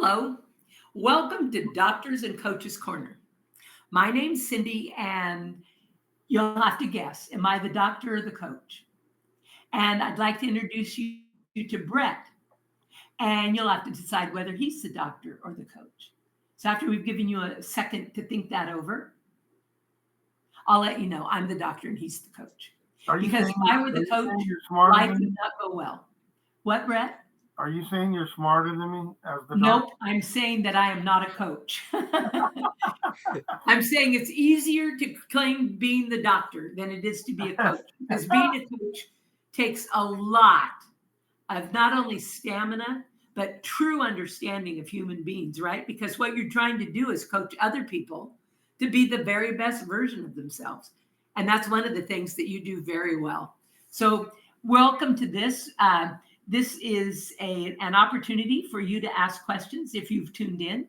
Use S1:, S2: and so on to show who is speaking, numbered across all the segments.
S1: Hello, welcome to Doctors and Coaches Corner. My name's Cindy, and you'll have to guess, am I the doctor or the coach? And I'd like to introduce you to Brett, and you'll have to decide whether he's the doctor or the coach. So after we've given you a second to think that over, I'll let you know I'm the doctor and he's the coach. Because if I were the coach, life would not go well. What, Brett?
S2: Are you saying you're smarter than me as the
S1: Nope,
S2: doctor?
S1: I'm saying that I am not a coach. I'm saying it's easier to claim being the doctor than it is to be a coach. Because being a coach takes a lot of not only stamina, but true understanding of human beings, right? Because what you're trying to do is coach other people to be the very best version of themselves. And that's one of the things that you do very well. So welcome to this. This is an opportunity for you to ask questions if you've tuned in.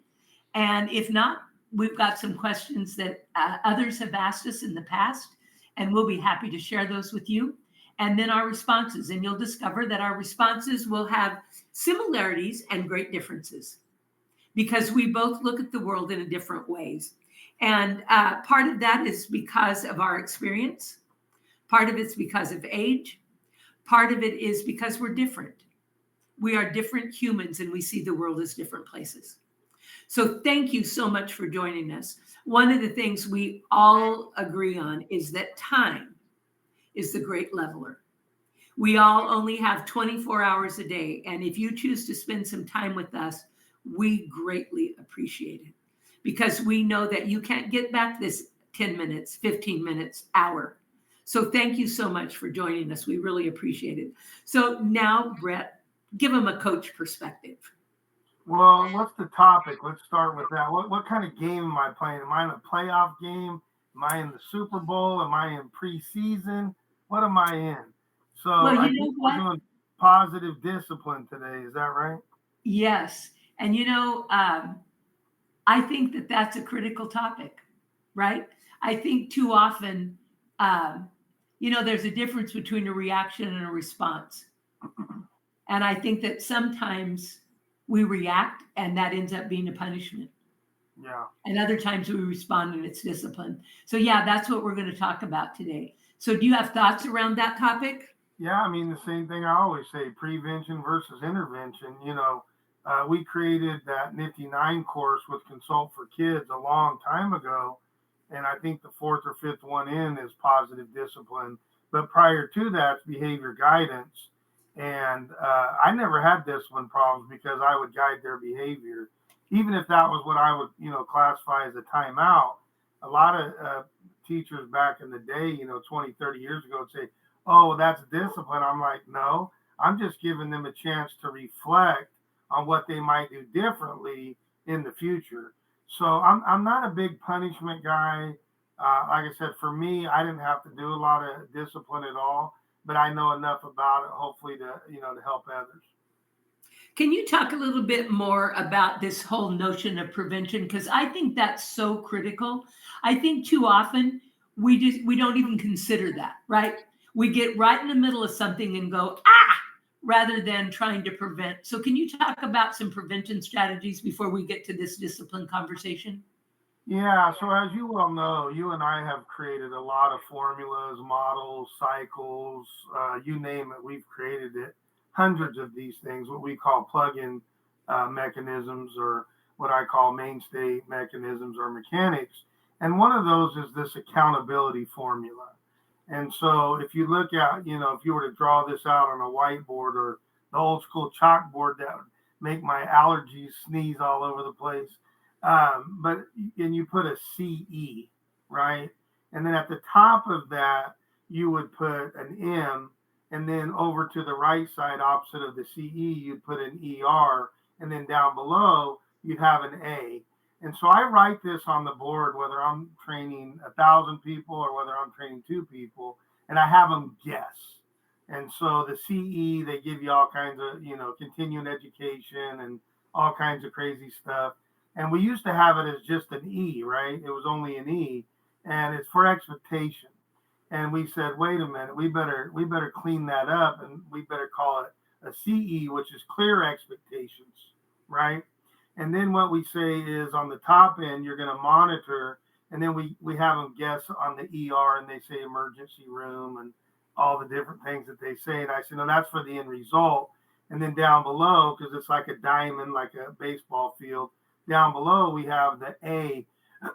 S1: And if not, we've got some questions that others have asked us in the past, and we'll be happy to share those with you. And then our responses, and you'll discover that our responses will have similarities and great differences because we both look at the world in different ways. And part of that is because of our experience. Part of it's because of age. Part of it is because we're different. We are different humans and we see the world as different places. So thank you so much for joining us. One of the things we all agree on is that time is the great leveler. We all only have 24 hours a day. And if you choose to spend some time with us, we greatly appreciate it because we know that you can't get back this 10 minutes, 15 minutes, hour. So thank you so much for joining us. We really appreciate it. So now, Brett, give them a coach perspective.
S2: Well, what's the topic? Let's start with that. What kind of game am I playing? Am I in a playoff game? Am I in the Super Bowl? Am I in preseason? What am I in? So I think we're doing positive discipline today. Is that right?
S1: Yes. And I think that that's a critical topic, right? I think too often, there's a difference between a reaction and a response. And I think that sometimes we react and that ends up being a punishment.
S2: Yeah.
S1: And other times we respond and it's discipline. So yeah, that's what we're going to talk about today. So do you have thoughts around that topic?
S2: Yeah, I mean, the same thing I always say, prevention versus intervention. We created that Nifty 9 course with Consult for Kids a long time ago. And I think the fourth or fifth one in is positive discipline. But prior to that, it's behavior guidance. And I never had discipline problems because I would guide their behavior. Even if that was what I would, classify as a timeout, a lot of teachers back in the day, 20, 30 years ago would say, oh, that's discipline. I'm like, no, I'm just giving them a chance to reflect on what they might do differently in the future. So I'm not a big punishment guy. Like I said, for me, I didn't have to do a lot of discipline at all, but I know enough about it, hopefully to help others.
S1: Can you talk a little bit more about this whole notion of prevention? Because I think that's so critical. I think too often we don't even consider that, right? We get right in the middle of something and go, rather than trying to prevent. So can you talk about some prevention strategies before we get to this discipline conversation?
S2: Yeah, so as you well know, you and I have created a lot of formulas, models, cycles, you name it, we've created it. Hundreds of these things, what we call plug-in mechanisms, or what I call mainstay mechanisms or mechanics. And one of those is this accountability formula. And so if you look at, if you were to draw this out on a whiteboard or the old school chalkboard, that would make my allergies sneeze all over the place. But you put a CE, right? And then at the top of that, you would put an M, and then over to the right side, opposite of the CE, you'd put an ER, and then down below, you'd have an A. And so I write this on the board, whether I'm training 1,000 people or whether I'm training 2 people, and I have them guess. And so the CE, they give you all kinds of, continuing education and all kinds of crazy stuff. And we used to have it as just an E, right? It was only an E, and it's for expectation. And we said, wait a minute, we better clean that up, and we better call it a CE, which is clear expectations, right? And then what we say is on the top end, you're going to monitor, and then we have them guess on the ER, and they say emergency room and all the different things that they say. And I say, no, that's for the end result. And then down below, because it's like a diamond, like a baseball field, down below we have the A,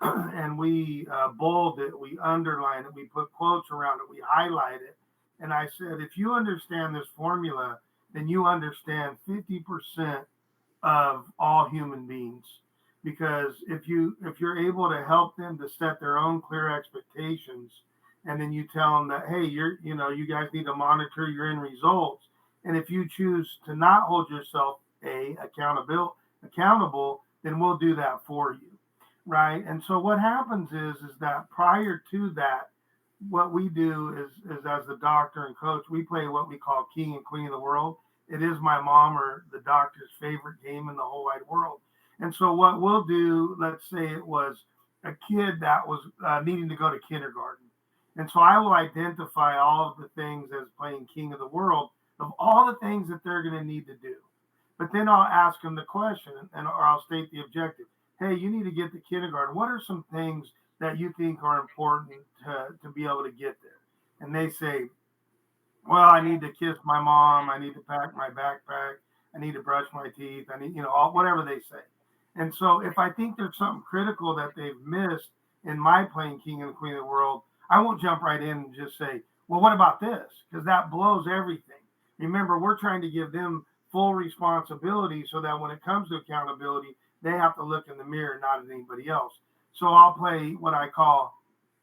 S2: and we bold it, we underline it, we put quotes around it, we highlight it. And I said, if you understand this formula, then you understand 50% of all human beings. Because if you're able to help them to set their own clear expectations, and then you tell them that, hey, you guys need to monitor your end results. And if you choose to not hold yourself accountable, then we'll do that for you. Right. And so what happens is that prior to that, what we do is as the doctor and coach, we play what we call king and queen of the world. It is my mom or the doctor's favorite game in the whole wide world. And so what we'll do, let's say it was a kid that was needing to go to kindergarten. And so I will identify all of the things as playing king of the world of all the things that they're going to need to do. But then I'll ask them the question, or I'll state the objective. Hey, you need to get to kindergarten. What are some things that you think are important to be able to get there? And they say, well, I need to kiss my mom. I need to pack my backpack. I need to brush my teeth. I need, whatever they say. And so if I think there's something critical that they've missed in my playing king and queen of the world, I won't jump right in and just say, well, what about this? Because that blows everything. Remember, we're trying to give them full responsibility so that when it comes to accountability, they have to look in the mirror, not at anybody else. So I'll play what I call,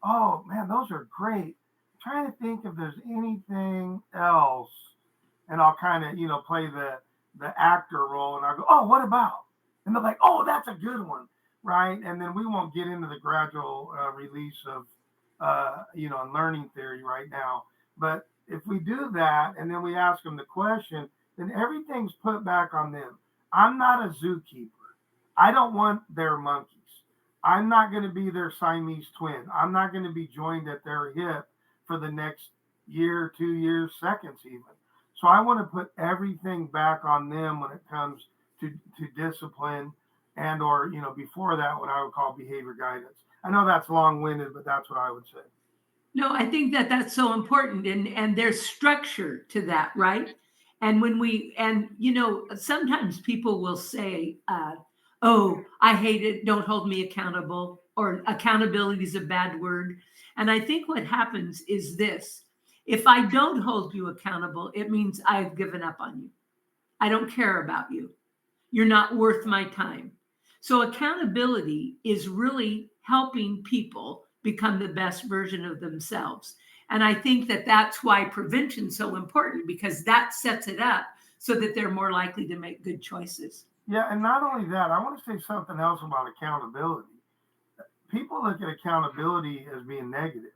S2: oh man, those are great. I'm trying to think if there's anything else. And I'll kind of, play the actor role, and I'll go, oh, what about? And they're like, oh, that's a good one. Right. And then we won't get into the gradual release of, and learning theory right now. But if we do that, and then we ask them the question, then everything's put back on them. I'm not a zookeeper. I don't want their monkeys. I'm not going to be their Siamese twin. I'm not going to be joined at their hip for the next year, 2 years, seconds even. So I want to put everything back on them when it comes to discipline and or, before that, what I would call behavior guidance. I know that's long-winded, but that's what I would say.
S1: No, I think that that's so important, and there's structure to that, right? And sometimes people will say, oh, I hate it, don't hold me accountable, or accountability is a bad word. And I think what happens is this: if I don't hold you accountable, it means I've given up on you. I don't care about you. You're not worth my time. So accountability is really helping people become the best version of themselves. And I think that that's why prevention is so important, because that sets it up so that they're more likely to make good choices.
S2: Yeah, and not only that, I want to say something else about accountability. People look at accountability as being negative.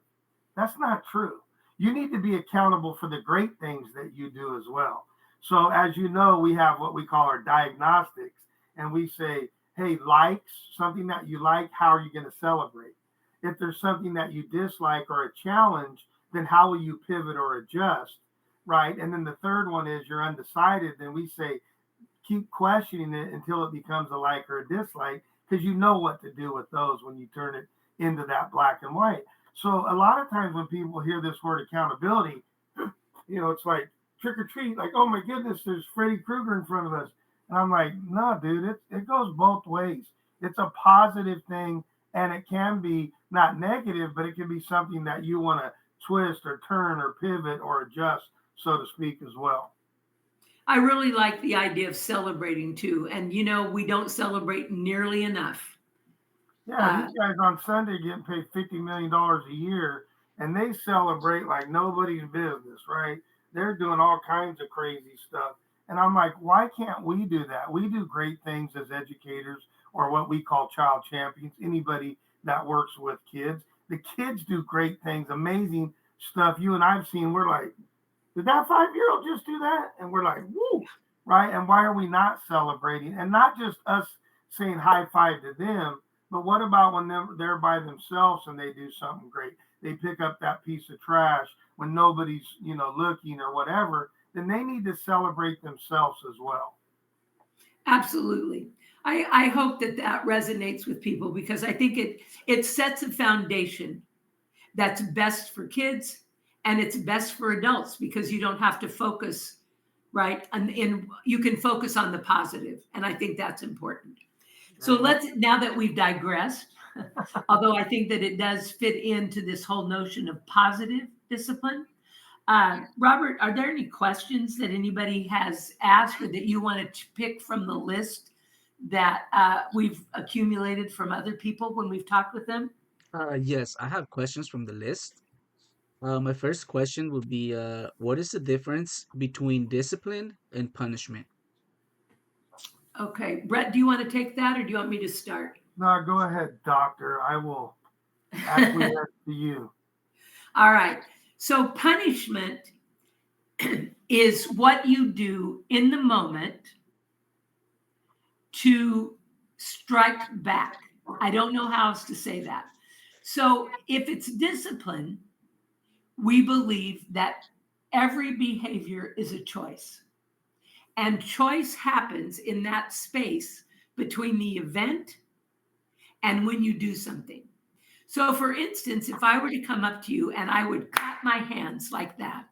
S2: That's not true. You need to be accountable for the great things that you do as well. So as you know, we have what we call our diagnostics, and we say, hey, likes, something that you like, how are you going to celebrate? If there's something that you dislike or a challenge, then how will you pivot or adjust, right? And then the third one is you're undecided. Then we say, keep questioning it until it becomes a like or a dislike, because you know what to do with those when you turn it into that black and white. So a lot of times when people hear this word accountability, it's like trick or treat, like, oh my goodness, there's Freddy Krueger in front of us. And I'm like, no, dude, it goes both ways. It's a positive thing, and it can be not negative, but it can be something that you want to twist or turn or pivot or adjust, so to speak, as well.
S1: I really like the idea of celebrating too. And, we don't celebrate nearly enough.
S2: Yeah, these guys on Sunday getting paid $50 million a year, and they celebrate like nobody's business, right? They're doing all kinds of crazy stuff. And I'm like, why can't we do that? We do great things as educators, or what we call child champions, anybody that works with kids. The kids do great things, amazing stuff. You and I've seen, we're like, did that 5-year-old just do that? And we're like, woo, right? And why are we not celebrating? And not just us saying high five to them, but what about when they're by themselves and they do something great? They pick up that piece of trash when nobody's, looking or whatever, then they need to celebrate themselves as well.
S1: Absolutely. I hope that resonates with people, because I think it sets a foundation that's best for kids, and it's best for adults, because you don't have to focus, right? And you can focus on the positive. And I think that's important. So now that we've digressed, although I think that it does fit into this whole notion of positive discipline. Robert, are there any questions that anybody has asked, or that you want to pick from the list that we've accumulated from other people when we've talked with them?
S3: Yes, I have questions from the list. My first question would be, what is the difference between discipline and punishment?
S1: Okay, Brett, do you want to take that, or do you want me to start?
S2: No, go ahead, doctor. I will acquiesce to you.
S1: All right. So punishment is what you do in the moment to strike back. I don't know how else to say that. So if it's discipline, we believe that every behavior is a choice. And choice happens in that space between the event and when you do something. So, for instance, if I were to come up to you and I would clap my hands like that,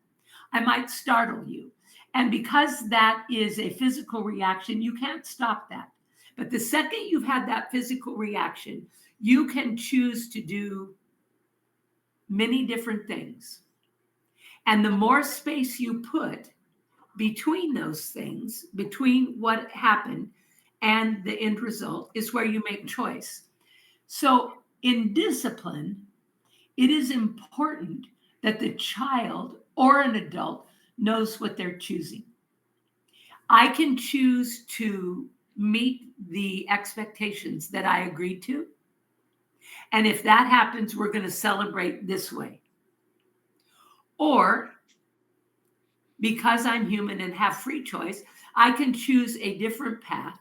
S1: I might startle you. And because that is a physical reaction, you can't stop that. But the second you've had that physical reaction, you can choose to do many different things. And the more space you put between those things, between what happened and the end result, is where you make choice. So in discipline, it is important that the child or an adult knows what they're choosing. I can choose to meet the expectations that I agreed to. And if that happens, we're going to celebrate this way. Or because I'm human and have free choice, I can choose a different path.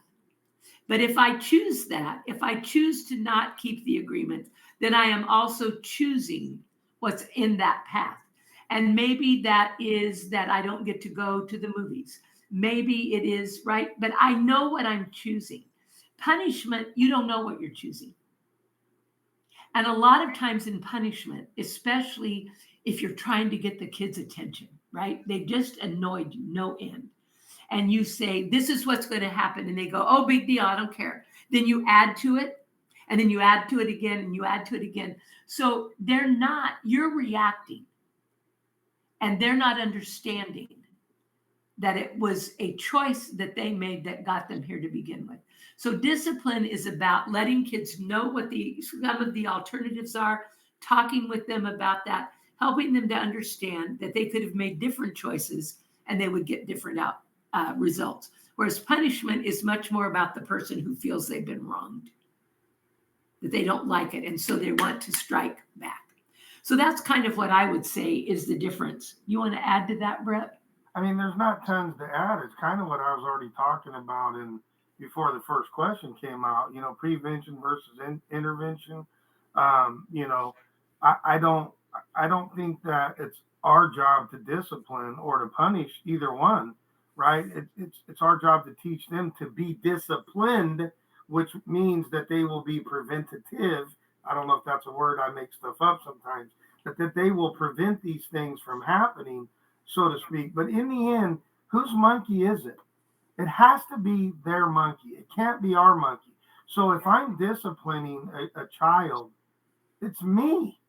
S1: But if I choose that, if I choose to not keep the agreement, then I am also choosing what's in that path. And maybe that is that I don't get to go to the movies. Maybe it is, right? But I know what I'm choosing. Punishment, you don't know what you're choosing. And a lot of times in punishment, especially if you're trying to get the kids' attention, right? They just annoyed you, no end. And you say, this is what's going to happen. And they go, oh, big deal, I don't care. Then you add to it, and then you add to it again, and you add to it again. So you're reacting, and they're not understanding that it was a choice that they made that got them here to begin with. So discipline is about letting kids know what some of the alternatives are, talking with them about that, helping them to understand that they could have made different choices and they would get different results. Whereas punishment is much more about the person who feels they've been wronged, that they don't like it, and so they want to strike back. So that's kind of what I would say is the difference. You want to add to that, Brett?
S2: I mean, there's not tons to add. It's kind of what I was already talking about before the first question came out. Prevention versus intervention. I don't think that it's our job to discipline or to punish either one, right? It's our job to teach them to be disciplined, which means that they will be preventative. I don't know if that's a word. I make stuff up sometimes, but that they will prevent these things from happening, so to speak. But in the end, whose monkey is it? It has to be their monkey. It can't be our monkey. So if I'm disciplining a child, it's me.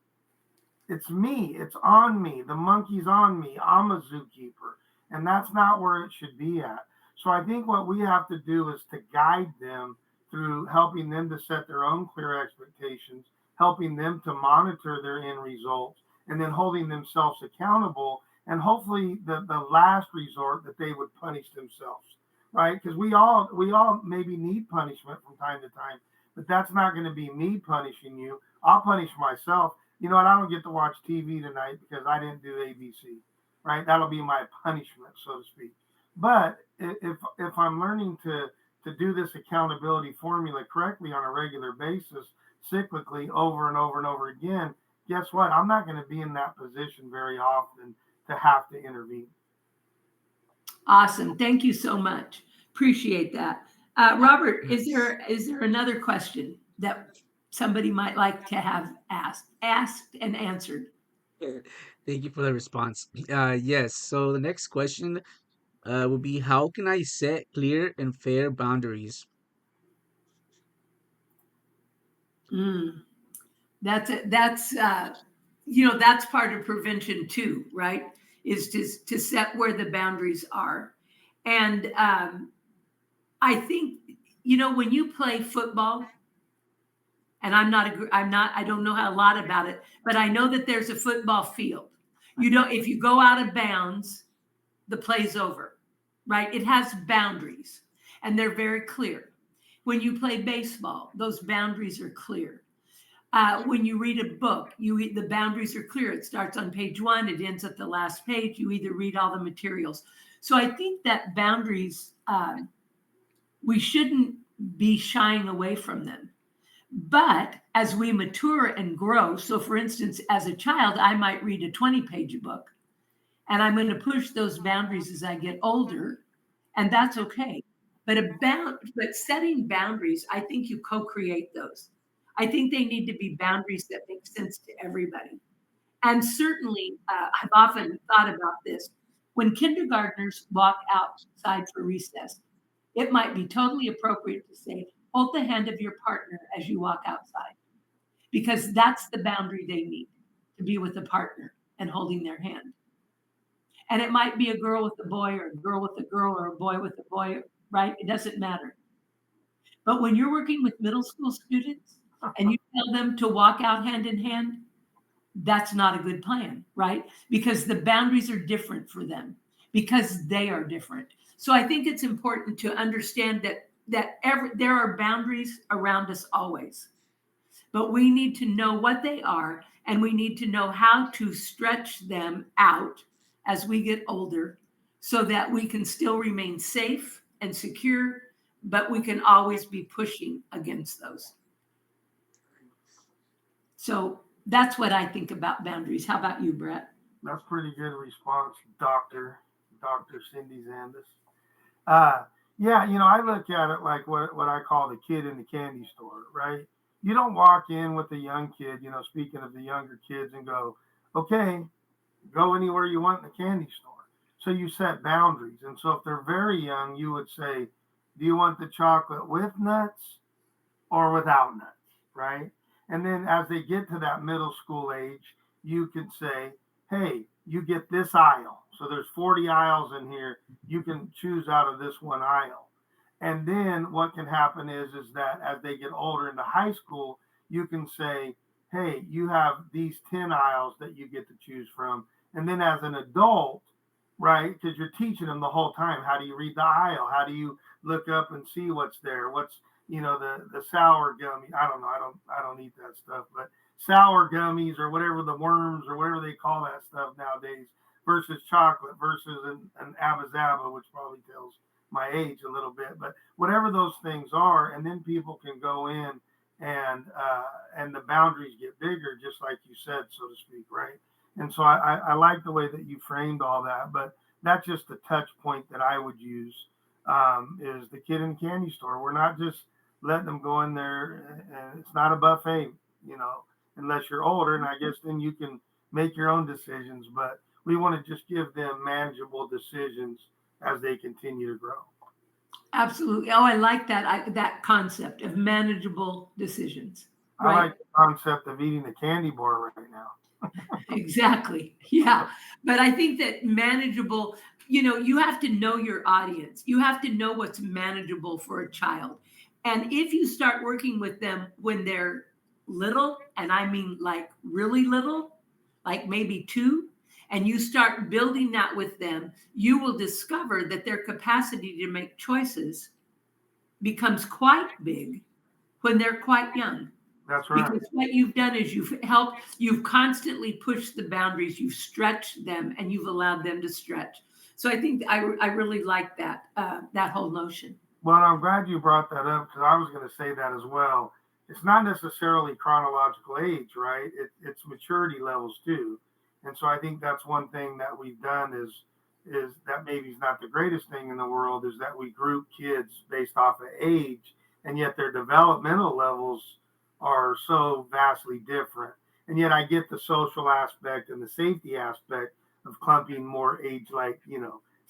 S2: It's me. It's on me. The monkey's on me. I'm a zookeeper. And that's not where it should be at. So I think what we have to do is to guide them through helping them to set their own clear expectations, helping them to monitor their end results, and then holding themselves accountable. And hopefully the last resort that they would punish themselves, right? Because we all maybe need punishment from time to time, but that's not going to be me punishing you. I'll punish myself. You know what? I don't get to watch TV tonight because I didn't do ABC, right? That'll be my punishment, so to speak. But if I'm learning to do this accountability formula correctly on a regular basis, cyclically over and over and over again, guess what? I'm not going to be in that position very often to have to intervene.
S1: Awesome. Thank you so much. Appreciate that. Robert, is there another question that somebody might like to have asked and answered?
S3: Thank you for the response. Yes. So the next question would be, how can I set clear and fair boundaries?
S1: Mm, that's you know, that's part of prevention too, right? Is to set where the boundaries are, and I think, you know, when you play football, and I don't know a lot about it, but I know that there's a football field. You know, if you go out of bounds, the play's over, right? It has boundaries, and they're very clear. When you play baseball, those boundaries are clear. When you read a book, the boundaries are clear. It starts on page one, it ends at the last page. You either read all the materials. So I think that boundaries, we shouldn't be shying away from them. But as we mature and grow, so for instance, as a child, I might read a 20-page book, and I'm going to push those boundaries as I get older, and that's okay. But setting boundaries, I think you co-create those. I think they need to be boundaries that make sense to everybody. And certainly, I've often thought about this. When kindergartners walk outside for recess, it might be totally appropriate to say, hold the hand of your partner as you walk outside, because that's the boundary they need, to be with a partner and holding their hand. And it might be a girl with a boy, or a girl with a girl, or a boy with a boy, right? It doesn't matter. But when you're working with middle school students and you tell them to walk out hand in hand, that's not a good plan, right? Because the boundaries are different for them, because they are different. So I think it's important to understand that there are boundaries around us always, but we need to know what they are, and we need to know how to stretch them out as we get older, so that we can still remain safe and secure, but we can always be pushing against those. So that's what I think about boundaries. How about you, Brett?
S2: That's pretty good response, Dr. CynDee Zandes. Uh, yeah, I look at it like what I call the kid in the candy store, right? You don't walk in with a young kid, speaking of the younger kids, and go, okay, go anywhere you want in the candy store. So you set boundaries. And so if they're very young, you would say, do you want the chocolate with nuts or without nuts, right? And then as they get to that middle school age, you could say, hey, you get this aisle. So there's 40 aisles in here. You can choose out of this one aisle. And then what can happen is that as they get older into high school, you can say, hey, you have these 10 aisles that you get to choose from. And then as an adult, right, because you're teaching them the whole time, how do you read the aisle? How do you look up and see what's there? What's, the sour gummy. I don't know. I don't eat that stuff, but sour gummies or whatever, the worms or whatever they call that stuff nowadays, versus chocolate versus an Abba Zaba, which probably tells my age a little bit, but whatever those things are, and then people can go in and the boundaries get bigger, just like you said, so to speak, right? And so I like the way that you framed all that, but that's just the touch point that I would use, is the kid in the candy store. We're not just letting them go in there, and it's not a buffet, unless you're older, and I guess then you can make your own decisions, but we want to just give them manageable decisions as they continue to grow.
S1: Absolutely. Oh, I like that concept of manageable decisions.
S2: Right? I like the concept of eating the candy bar right now.
S1: Exactly. Yeah. But I think that manageable, you have to know your audience. You have to know what's manageable for a child. And if you start working with them when they're little, and I mean like really little, like maybe 2, and you start building that with them, you will discover that their capacity to make choices becomes quite big when they're quite young.
S2: That's right.
S1: Because what you've done is you've constantly pushed the boundaries, you've stretched them, and you've allowed them to stretch. So I think I really like that whole notion.
S2: Well, I'm glad you brought that up, because I was going to say that as well. It's not necessarily chronological age, right? It's maturity levels too. And so I think that's one thing that we've done is that maybe is not the greatest thing in the world, is that we group kids based off of age, and yet their developmental levels are so vastly different. And yet I get the social aspect and the safety aspect of clumping more age, like,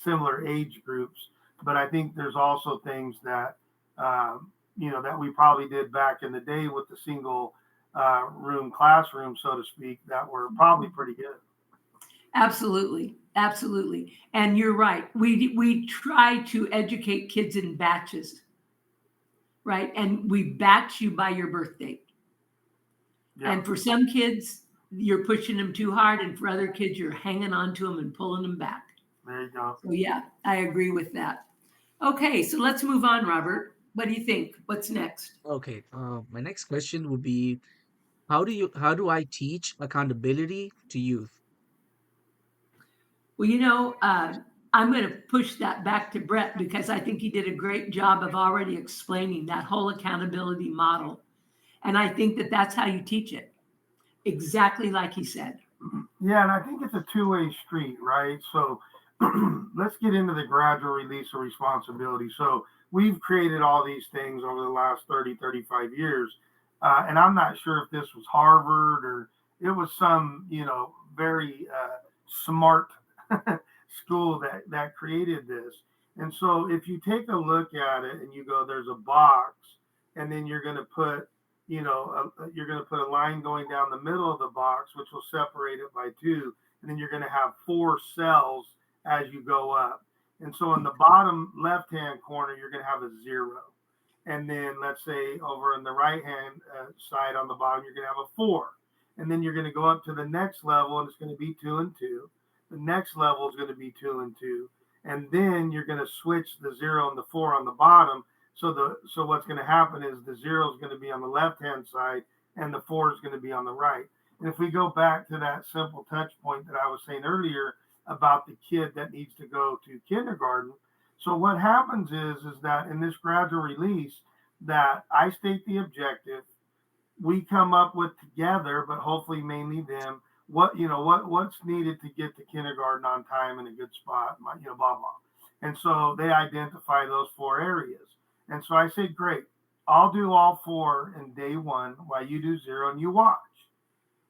S2: similar age groups. But I think there's also things that, that we probably did back in the day with the single room classroom, so to speak, that were probably pretty good.
S1: Absolutely. Absolutely. And you're right. We try to educate kids in batches, right? And we batch you by your birth date.
S2: Yeah.
S1: And for some kids, you're pushing them too hard. And for other kids, you're hanging on to them and pulling them back.
S2: There you go.
S1: So yeah, I agree with that. Okay, so let's move on, Robert. What do you think? What's next?
S3: Okay. My next question would be, how do I teach accountability to youth?
S1: Well, I'm going to push that back to Brett because I think he did a great job of already explaining that whole accountability model. And I think that that's how you teach it, exactly like he said.
S2: Yeah, and I think it's a two-way street, right? So let's get into the gradual release of responsibility. So we've created all these things over the last 30, 35 years. And I'm not sure if this was Harvard or it was some, very smart school that created this. And so if you take a look at it and you go, there's a box, and then you're going to put, you're going to put a line going down the middle of the box, which will separate it by 2. And then you're going to have 4 cells as you go up. And so in the bottom left-hand corner, you're going to have a 0. And then let's say over on the right-hand side on the bottom, you're going to have a 4. And then you're going to go up to the next level, and it's going to be 2 and 2. The next level is going to be 2 and 2. And then you're going to switch the 0 and the 4 on the bottom. So what's going to happen is the 0 is going to be on the left-hand side, and the 4 is going to be on the right. And if we go back to that simple touch point that I was saying earlier about the kid that needs to go to kindergarten, so what happens is that in this gradual release, that I state the objective, we come up with together, but hopefully mainly them, what's needed to get to kindergarten on time in a good spot, blah blah. And so they identify those 4 areas. And so I say, great, I'll do all 4 in day 1 while you do 0 and you watch.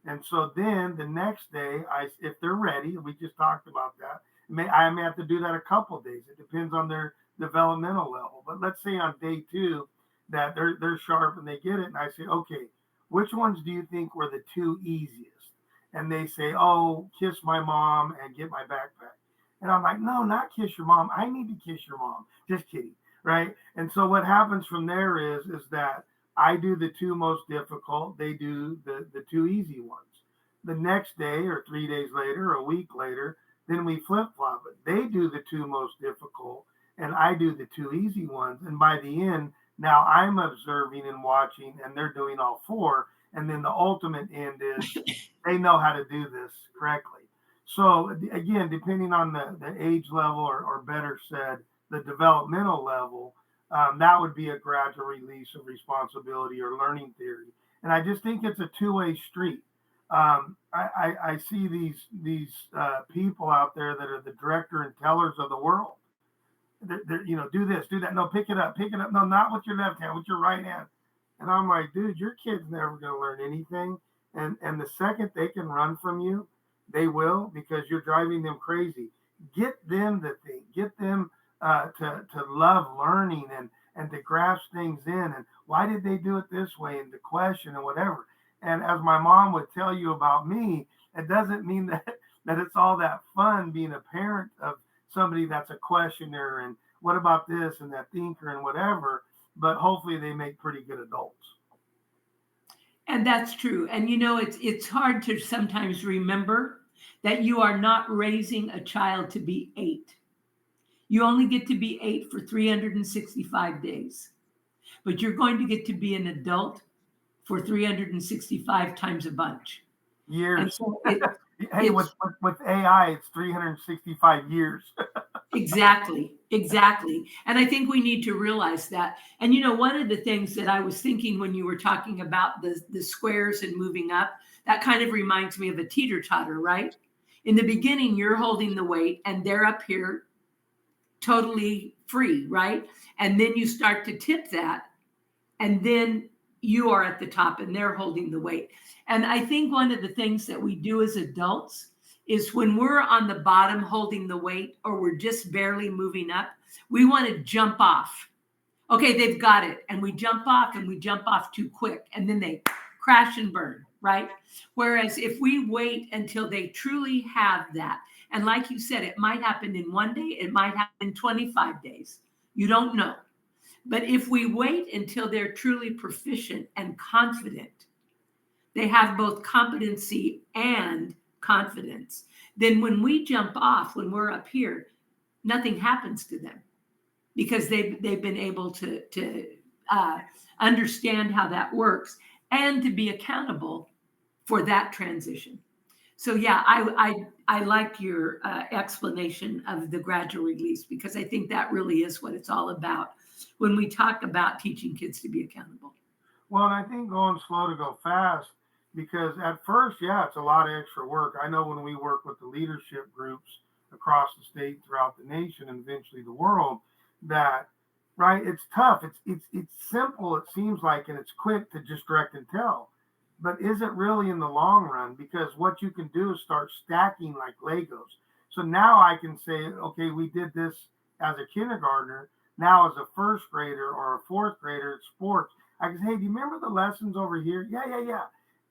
S2: And so then the next day, if they're ready, we just talked about that. I may have to do that a couple of days. It depends on their developmental level. But let's say on day 2 that they're sharp and they get it. And I say, okay, which ones do you think were the 2 easiest? And they say, oh, kiss my mom and get my backpack. And I'm like, no, not kiss your mom. I need to kiss your mom. Just kidding. Right. And so what happens from there is that I do the 2 most difficult. They do the 2 easy ones. The next day or 3 days later, or a week later, then we flip flop it. They do the 2 most difficult and I do the 2 easy ones. And by the end, now I'm observing and watching and they're doing all 4. And then the ultimate end is they know how to do this correctly. So again, depending on the age level or better said, the developmental level, that would be a gradual release of responsibility or learning theory. And I just think it's a two-way street. I see these people out there that are the director and tellers of the world. They're, do this, do that. No, pick it up. No, not with your left hand, with your right hand. And I'm like, dude, your kid's never going to learn anything. And the second they can run from you, they will, because you're driving them crazy. Get them to think. Get them to love learning and to grasp things in. And why did they do it this way? And to question and whatever. And as my mom would tell you about me, it doesn't mean that it's all that fun being a parent of somebody that's a questioner and what about this and that thinker and whatever. But hopefully they make pretty good adults.
S1: And that's true. And it's hard to sometimes remember that you are not raising a child to be 8. You only get to be 8 for 365 days, but you're going to get to be an adult for 365 times a bunch.
S2: Years.
S1: And so
S2: hey, with AI, it's 365 years.
S1: Exactly. And I think we need to realize that. And one of the things that I was thinking when you were talking about the squares and moving up, that kind of reminds me of a teeter-totter, right? In the beginning, you're holding the weight and they're up here totally free, right? And then you start to tip that, and then you are at the top and they're holding the weight. And I think one of the things that we do as adults is when we're on the bottom holding the weight, or we're just barely moving up, we want to jump off. Okay, they've got it. And we jump off, and we jump off too quick, and then they crash and burn, right? Whereas if we wait until they truly have that, and like you said, it might happen in 1 day, it might happen in 25 days. You don't know. But if we wait until they're truly proficient and confident, they have both competency and confidence, then when we jump off, when we're up here, nothing happens to them, because they've been able to understand how that works and to be accountable for that transition. So yeah, I like your explanation of the gradual release, because I think that really is what it's all about when we talk about teaching kids to be accountable.
S2: Well, and I think going slow to go fast, because at first, yeah, it's a lot of extra work. I know when we work with the leadership groups across the state, throughout the nation, and eventually the world, that, right, it's tough. It's simple, it seems like, and it's quick to just direct and tell. But is it really in the long run? Because what you can do is start stacking like Legos. So now I can say, okay, we did this as a kindergartner. Now as a first grader or a fourth grader at sports, I can say, hey, do you remember the lessons over here? Yeah.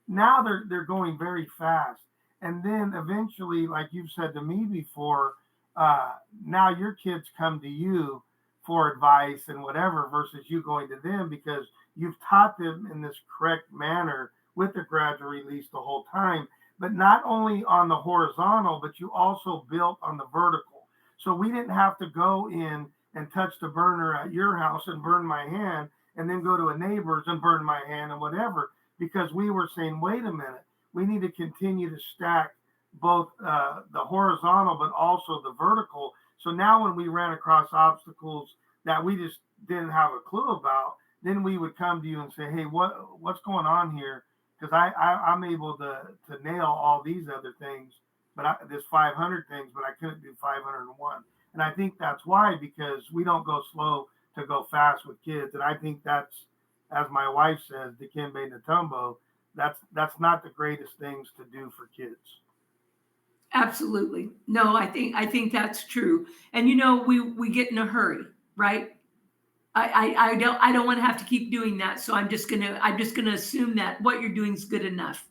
S2: Now they're going very fast. And then eventually, like you've said to me before, now your kids come to you for advice and whatever, versus you going to them, because you've taught them in this correct manner with the gradual release the whole time, but not only on the horizontal, but you also built on the vertical. So we didn't have to go in and touch the burner at your house and burn my hand, and then go to a neighbor's and burn my hand and whatever, because we were saying, wait a minute, we need to continue to stack both the horizontal, but also the vertical. So now when we ran across obstacles that we just didn't have a clue about, then we would come to you and say, hey, what's going on here? Because I'm able to nail all these other things, but this 500 things, but I couldn't do 501. And I think that's why, because we don't go slow to go fast with kids. And I think that's, as my wife says, Dikembe Natumbo, that's not the greatest things to do for kids.
S1: Absolutely. No, I think that's true. And we get in a hurry, right? I don't want to have to keep doing that. So I'm just gonna assume that what you're doing is good enough.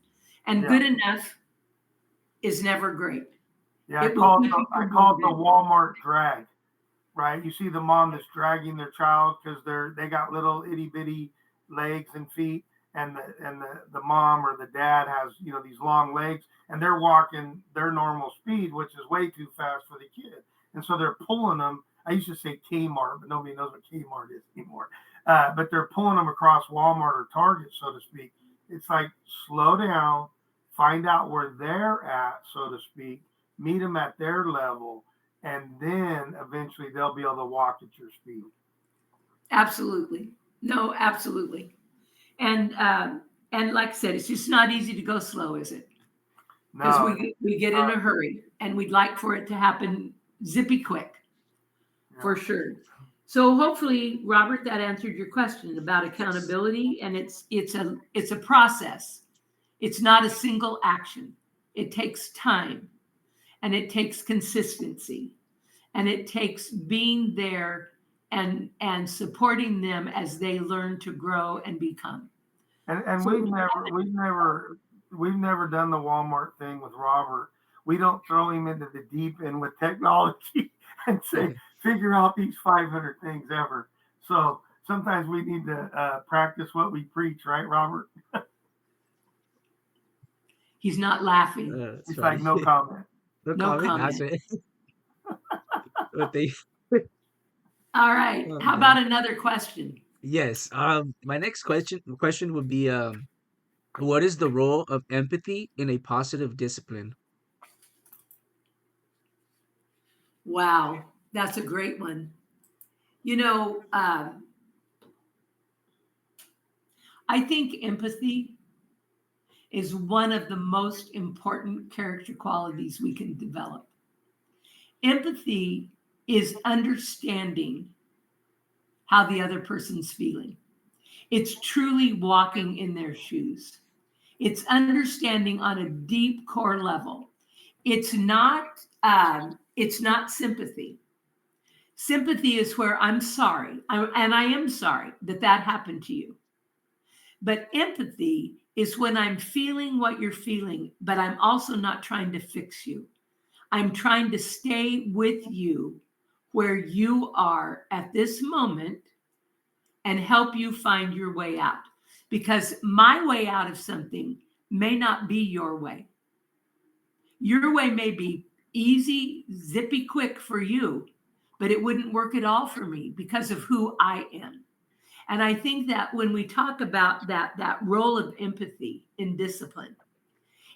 S1: And
S2: Yeah.
S1: good enough is never great.
S2: Yeah, I call it the Walmart drag, right? You see the mom that's dragging their child because they got little itty bitty legs and feet, and the mom or the dad has these long legs, and they're walking their normal speed, which is way too fast for the kid, and so they're pulling them. I used to say Kmart, but nobody knows what Kmart is anymore. But they're pulling them across Walmart or Target, so to speak. It's like, slow down, find out where they're at, so to speak, meet them at their level, and then eventually they'll be able to walk at your speed.
S1: Absolutely. No, absolutely. And like I said, it's just not easy to go slow, is it? Because we get in a hurry, and we'd like for it to happen zippy quick. Yeah. For sure. So hopefully, Robert, that answered your question about accountability. And it's a process. It's not a single action. It takes time, and it takes consistency, and it takes being there and supporting them as they learn to grow and become.
S2: And so we've never done the Walmart thing with Robert. We don't throw him into the deep end with technology and say, figure out these 500 things ever. So sometimes we need to practice what we preach, right, Robert?
S1: He's not laughing.
S2: He's like, no comment.
S1: No comment.
S3: But
S1: all right. How about another question?
S3: Yes. My next question would be, what is the role of empathy in a positive discipline?
S1: Wow, that's a great one. I think empathy is one of the most important character qualities we can develop. Empathy is understanding how the other person's feeling. It's truly walking in their shoes. It's understanding on a deep core level. It's not sympathy. Sympathy is where I'm sorry, and I am sorry that happened to you. But empathy is when I'm feeling what you're feeling, but I'm also not trying to fix you. I'm trying to stay with you where you are at this moment and help you find your way out. Because my way out of something may not be your way. Your way may be easy, zippy, quick for you, but it wouldn't work at all for me because of who I am. And I think that when we talk about that role of empathy in discipline,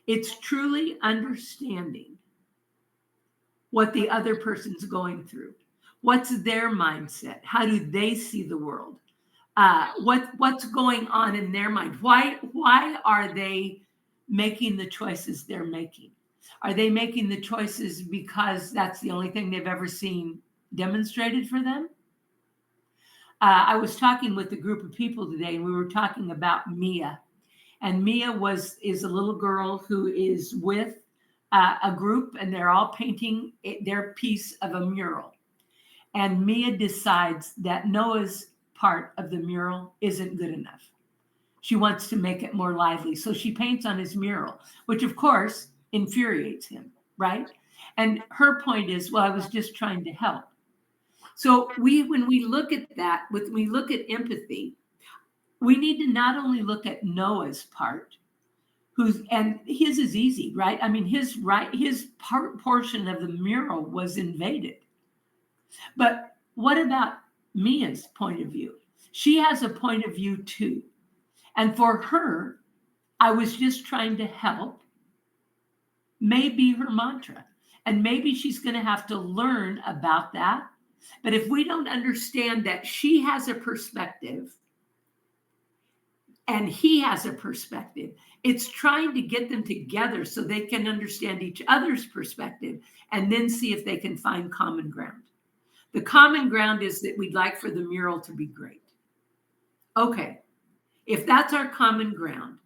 S1: it's truly understanding what the other person's going through. What's their mindset? How do they see the world? What's going on in their mind? Why are they making the choices they're making? Are they making the choices because that's the only thing they've ever seen demonstrated for them? I was talking with a group of people today, and we were talking about Mia. And Mia is a little girl who is with a group, and they're all painting their piece of a mural. And Mia decides that Noah's part of the mural isn't good enough. She wants to make it more lively. So she paints on his mural, which of course infuriates him, right? And her point is, well, I was just trying to help. So when we look at that, when we look at empathy, we need to not only look at Noah's part, and his is easy, right? I mean, his portion of the mural was invaded. But what about Mia's point of view? She has a point of view too. And for her, I was just trying to help may be her mantra. And maybe she's going to have to learn about that. But if we don't understand that she has a perspective and he has a perspective, it's trying to get them together so they can understand each other's perspective and then see if they can find common ground. The common ground is that we'd like for the mural to be great. Okay, if that's our common ground,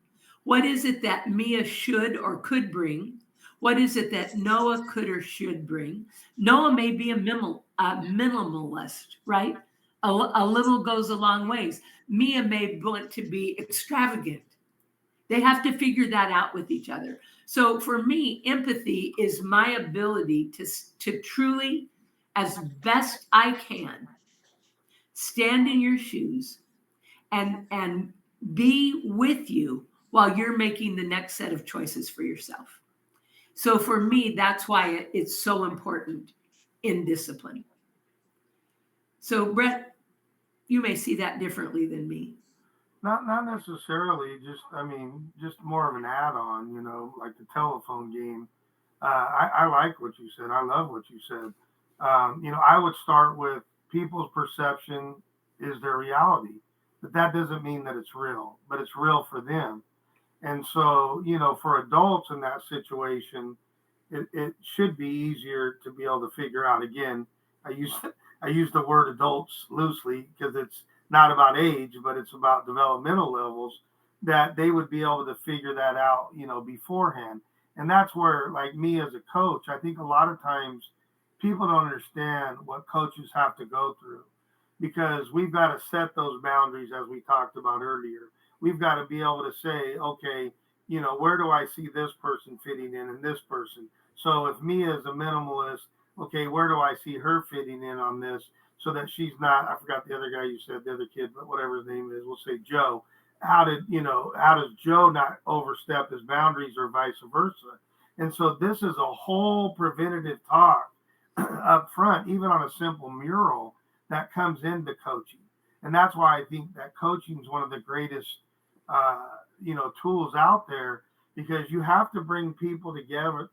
S1: what is it that Mia should or could bring? What is it that Noah could or should bring? Noah may be a minimalist, right? A little goes a long ways. Mia may want to be extravagant. They have to figure that out with each other. So for me, empathy is my ability to truly, as best I can, stand in your shoes and be with you while you're making the next set of choices for yourself. So for me, that's why it's so important in discipline. So Brett, you may see that differently than me.
S2: Not necessarily. Just more of an add-on. Like the telephone game. I like what you said. I love what you said. I would start with people's perception is their reality, but that doesn't mean that it's real, but it's real for them. And so, for adults in that situation, it should be easier to be able to figure out. Again, I use the word adults loosely because it's not about age, but it's about developmental levels, that they would be able to figure that out, beforehand. And that's where, like me as a coach, I think a lot of times people don't understand what coaches have to go through, because we've got to set those boundaries as we talked about earlier. We've got to be able to say, okay, where do I see this person fitting in and this person? So if Mia is a minimalist, okay, where do I see her fitting in on this so that she's not, I forgot the other guy you said, the other kid, but whatever his name is, we'll say Joe. How does Joe not overstep his boundaries or vice versa? And so this is a whole preventative talk up front, even on a simple mural that comes into coaching. And that's why I think that coaching is one of the greatest, tools out there, because you have to bring people together.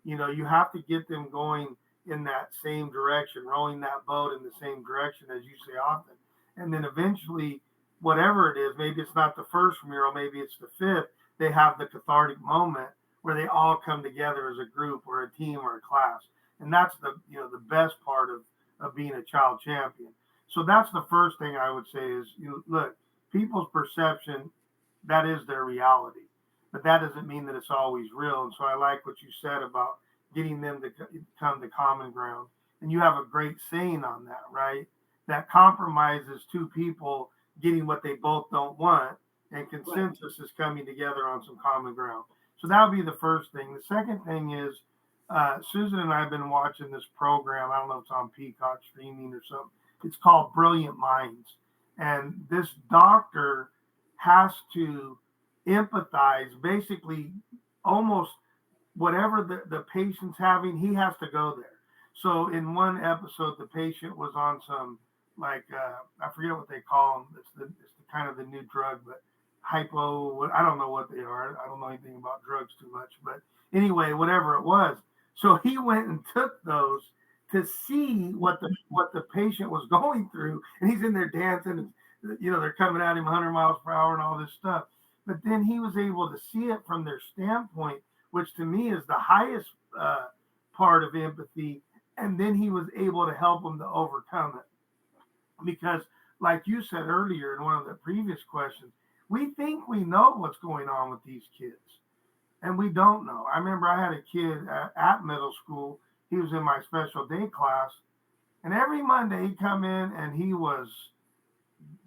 S2: You have to get them going in that same direction, rowing that boat in the same direction, as you say often. And then eventually, whatever it is, maybe it's not the first mural, maybe it's the fifth, they have the cathartic moment where they all come together as a group or a team or a class. And that's the best part of being a child champion. So that's the first thing I would say is, look, people's perception, that is their reality, but that doesn't mean that it's always real. And so I like what you said about getting them to come to common ground. And you have a great saying on that, right? That compromise is two people getting what they both don't want, and consensus is coming together on some common ground. So that would be the first thing. The second thing is, Susan and I have been watching this program. I don't know if it's on Peacock streaming or something. It's called Brilliant Minds. And this doctor has to empathize, basically almost whatever the patient's having, he has to go there. So in one episode, the patient was on some, like, I forget what they call them. It's the kind of the new drug, but hypo, I don't know what they are. I don't know anything about drugs too much, but anyway, whatever it was. So he went and took those to see what the patient was going through, and he's in there dancing, and they're coming at him 100 miles per hour and all this stuff. But then he was able to see it from their standpoint, which to me is the highest part of empathy. And then he was able to help them to overcome it. Because, like you said earlier in one of the previous questions, we think we know what's going on with these kids, and we don't know. I remember I had a kid at middle school. He was in my special day class, and every Monday he'd come in and he was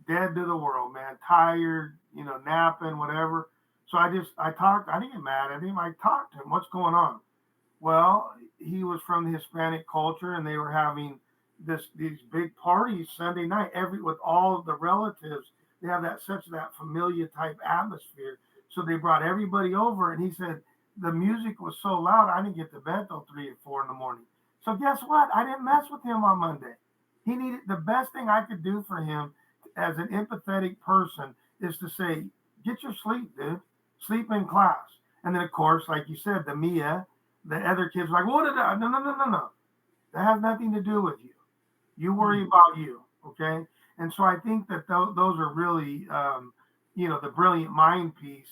S2: dead to the world, man, tired, napping, whatever. So I talked, I didn't get mad at him. I talked to him, what's going on? Well, he was from the Hispanic culture, and they were having these big parties Sunday night, with all of the relatives. They have that familiar type atmosphere. So they brought everybody over, and he said the music was so loud, I didn't get to bed till 3 or 4 in the morning. So guess what? I didn't mess with him on Monday. He needed, the best thing I could do for him as an empathetic person is to say, get your sleep, dude. Sleep in class. And then, of course, like you said, the other kids were like, what did I? No. That has nothing to do with you. You worry about you, okay? And so I think that those are really, the brilliant mind piece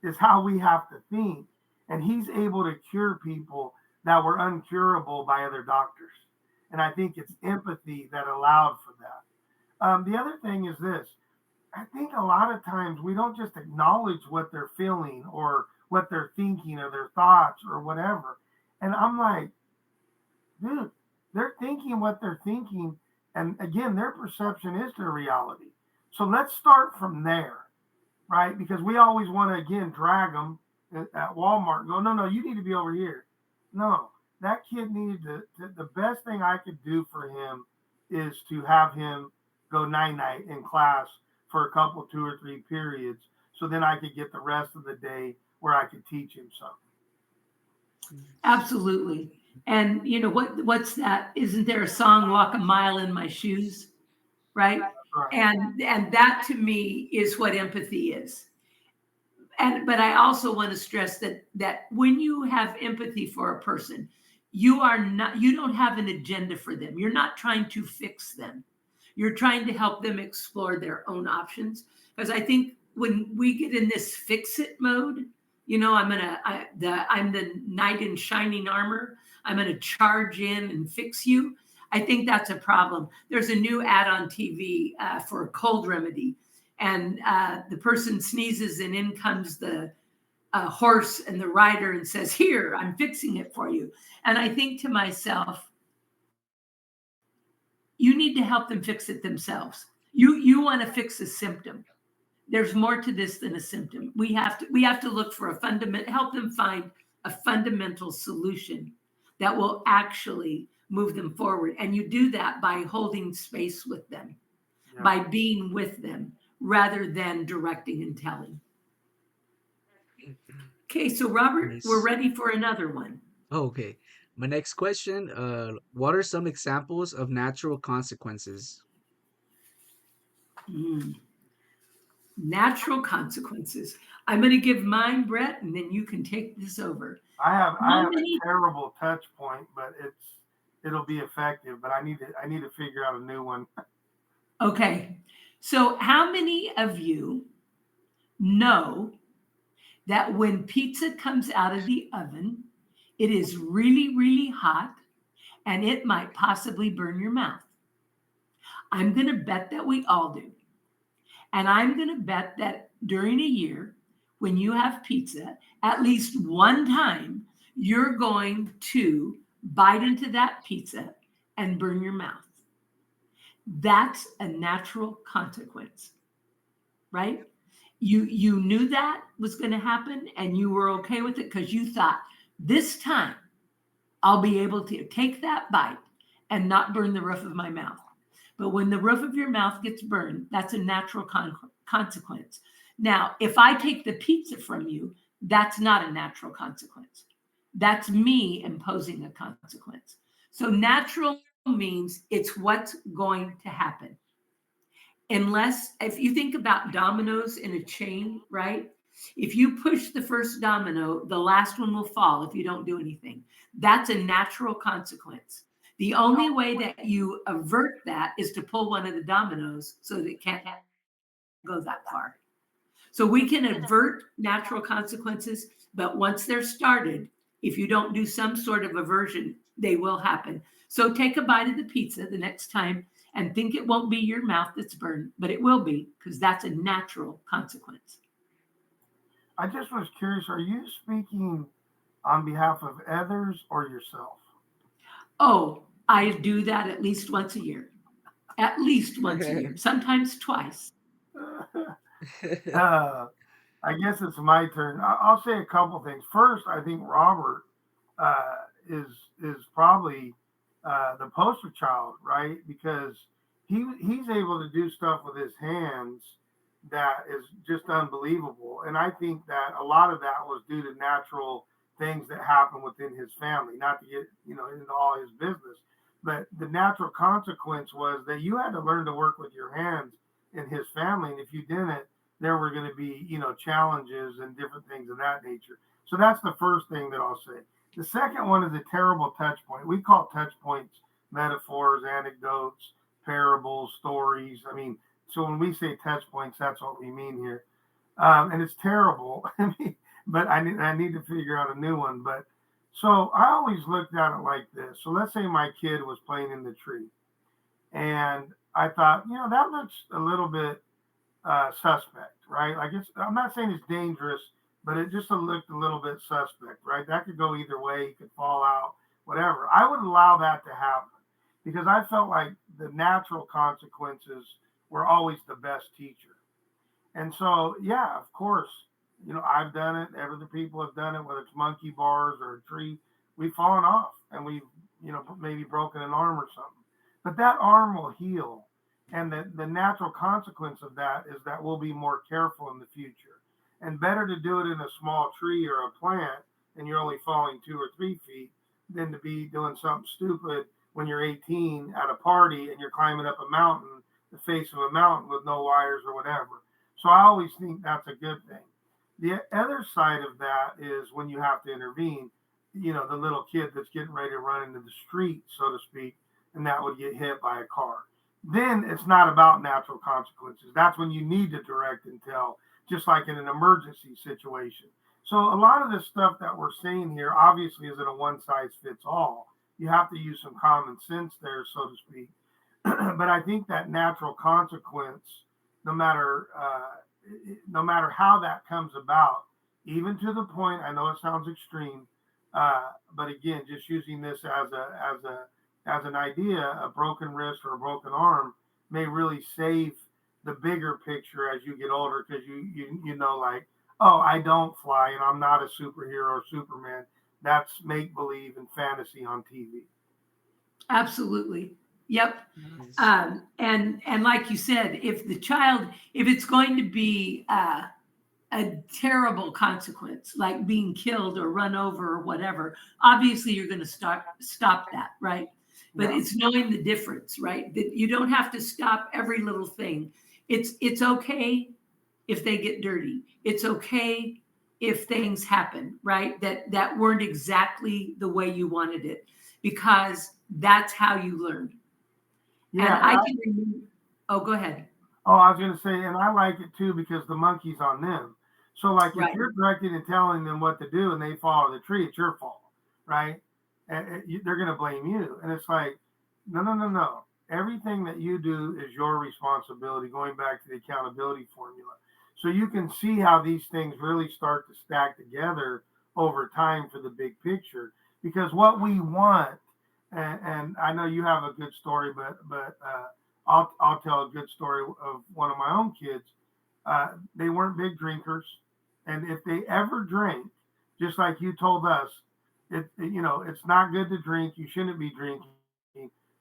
S2: is how we have to think. And he's able to cure people that were uncurable by other doctors. And I think it's empathy that allowed for that. The other thing is this. I think a lot of times we don't just acknowledge what they're feeling or what they're thinking or their thoughts or whatever. And I'm like, dude, they're thinking what they're thinking. And again, their perception is their reality. So let's start from there, right? Because we always want to, again, drag them at Walmart and go, no, you need to be over here. No, that kid needed the best thing I could do for him is to have him go night-night in class for a couple, 2 or 3 periods. So then I could get the rest of the day where I could teach him something.
S1: Absolutely. And what's that? Isn't there a song, Walk a Mile in My Shoes? Right.
S2: Right.
S1: And that to me is what empathy is. But I also want to stress that when you have empathy for a person, you don't have an agenda for them. You're not trying to fix them. You're trying to help them explore their own options. Because I think when we get in this fix it mode, I'm the knight in shining armor. I'm going to charge in and fix you. I think that's a problem. There's a new ad on TV for a cold remedy, and the person sneezes, and in comes the horse and the rider and says, "Here, I'm fixing it for you." And I think to myself, you need to help them fix it themselves. You want to fix a symptom. There's more to this than a symptom. We have to look for help them find a fundamental solution that will actually move them forward. And you do that by holding space with them, by being with them, rather than directing and telling. Okay, so Robert,
S3: Nice.
S1: we're ready for another one.
S3: Okay. My next question, what are some examples of natural consequences?
S1: Natural consequences. I'm going to give mine, Brett, and then you can take this over.
S2: I have a terrible touch point, but it'll be effective. But I need to figure out a new one.
S1: Okay. So how many of you know that when pizza comes out of the oven, it is really, really hot and it might possibly burn your mouth. I'm going to bet that we all do. And I'm going to bet that during a year, when you have pizza, at least one time, you're going to bite into that pizza and burn your mouth. That's a natural consequence, right? You knew that was going to happen and you were okay with it because you thought, this time I'll be able to take that bite and not burn the roof of my mouth. But when the roof of your mouth gets burned, that's a natural consequence. Now, if I take the pizza from you, that's not a natural consequence. That's me imposing a consequence. So natural means it's what's going to happen. Unless, if you think about dominoes in a chain, right? If you push the first domino, the last one will fall if you don't do anything. That's a natural consequence. The only way that you avert that is to pull one of the dominoes so that it can't go that far. So we can avert natural consequences, but once they're started, if you don't do some sort of aversion, they will happen. So take a bite of the pizza the next time and think it won't be your mouth that's burned, but it will be, because that's a natural consequence.
S2: I just was curious, are you speaking on behalf of others or yourself?
S1: Oh, I do that at least once a year. At least once a year, sometimes twice.
S2: I guess it's my turn. I'll say a couple things. First, I think Robert is probably the poster child, right? Because he's able to do stuff with his hands that is just unbelievable. And I think that a lot of that was due to natural things that happen within his family. Not to get into all his business, but the natural consequence was that you had to learn to work with your hands in his family, and if you didn't, there were going to be, challenges and different things of that nature. So that's the first thing that I'll say. The second one is a terrible touch point. We call touch points metaphors, anecdotes, parables, stories. I mean, so when we say touch points, that's what we mean here. And it's terrible. But I need to figure out a new one. But so I always looked at it like this. So let's say my kid was playing in the tree, and I thought, that looks a little bit suspect, right? Like I'm not saying it's dangerous, but it just looked a little bit suspect, right? That could go either way. It could fall out, whatever. I would allow that to happen because I felt like the natural consequences were always the best teacher. And so, yeah, of course, I've done it. Other people have done it, whether it's monkey bars or a tree. We've fallen off and we've, maybe broken an arm or something. But that arm will heal. And the natural consequence of that is that we'll be more careful in the future. And better to do it in a small tree or a plant and you're only falling 2 or 3 feet than to be doing something stupid when you're 18 at a party and you're climbing up a mountain, the face of a mountain with no wires or whatever. So I always think that's a good thing. The other side of that is when you have to intervene, the little kid that's getting ready to run into the street, so to speak, and that would get hit by a car. Then it's not about natural consequences. That's when you need to direct and tell, just like in an emergency situation. So a lot of the stuff that we're saying here obviously isn't a one size fits all. You have to use some common sense there, so to speak. But I think that natural consequence, no matter how that comes about, even to the point, I know it sounds extreme, but again, just using this as an idea, a broken wrist or a broken arm may really save the bigger picture as you get older, because you know, like, oh, I don't fly and I'm not a superhero or Superman. That's make believe and fantasy on TV.
S1: Absolutely. Yep.
S3: Nice.
S1: And like you said, if it's going to be a terrible consequence, like being killed or run over or whatever, obviously you're going to stop that, right? But it's knowing the difference, right? That you don't have to stop every little thing. It's okay if they get dirty. It's okay if things happen, right? That weren't exactly the way you wanted it, because that's how you learn.
S2: Yeah.
S1: And I can remember, oh, go ahead.
S2: Oh, I was going to say, and I like it too because the monkey's on them. So, like, if
S1: Right.
S2: you're directing and telling them what to do and they follow the tree, it's your fault, right? And they're going to blame you. And it's like, no, no, no, no. Everything that you do is your responsibility, going back to the accountability formula. So you can see how these things really start to stack together over time for the big picture. Because what we want, and I know you have a good story, but I'll tell a good story of one of my own kids. They weren't big drinkers, and if they ever drink, just like you told us, it's not good to drink. You shouldn't be drinking,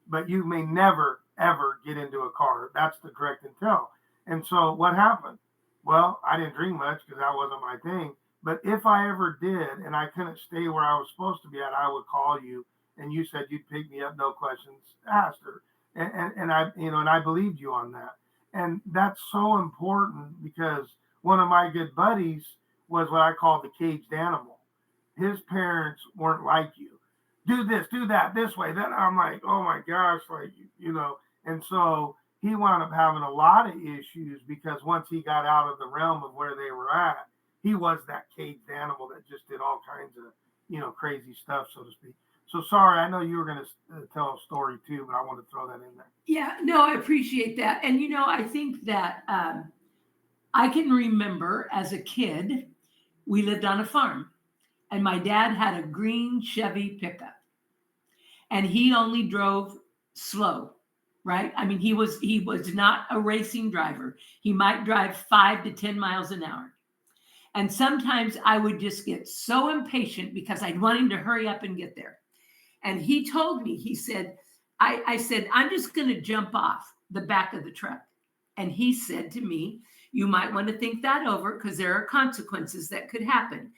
S2: but you may never ever get into a car. That's the direct and tell. And so what happened? Well, I didn't drink much because that wasn't my thing. But if I ever did and I couldn't stay where I was supposed to be at, I would call you and you said you'd pick me up, no questions asked. And I, and I believed you on that. And that's so important because one of my good buddies was what I call the caged animal. His parents weren't like you. Do this, do that, this way. That I'm like, oh my gosh, like And so he wound up having a lot of issues because once he got out of the realm of where they were at, he was that caged animal that just did all kinds of crazy stuff, so to speak. So sorry, I know you were going to tell a story too, but I want to throw that in there.
S1: Yeah, no, I appreciate that. And, I think that I can remember as a kid, we lived on a farm and my dad had a green Chevy pickup and he only drove slow, right? I mean, he was not a racing driver. He might drive 5 to 10 miles an hour. And sometimes I would just get so impatient because I'd want him to hurry up and get there. And he told me, he said, I said, I'm just going to jump off the back of the truck. And he said to me, you might want to think that over because there are consequences that could happen.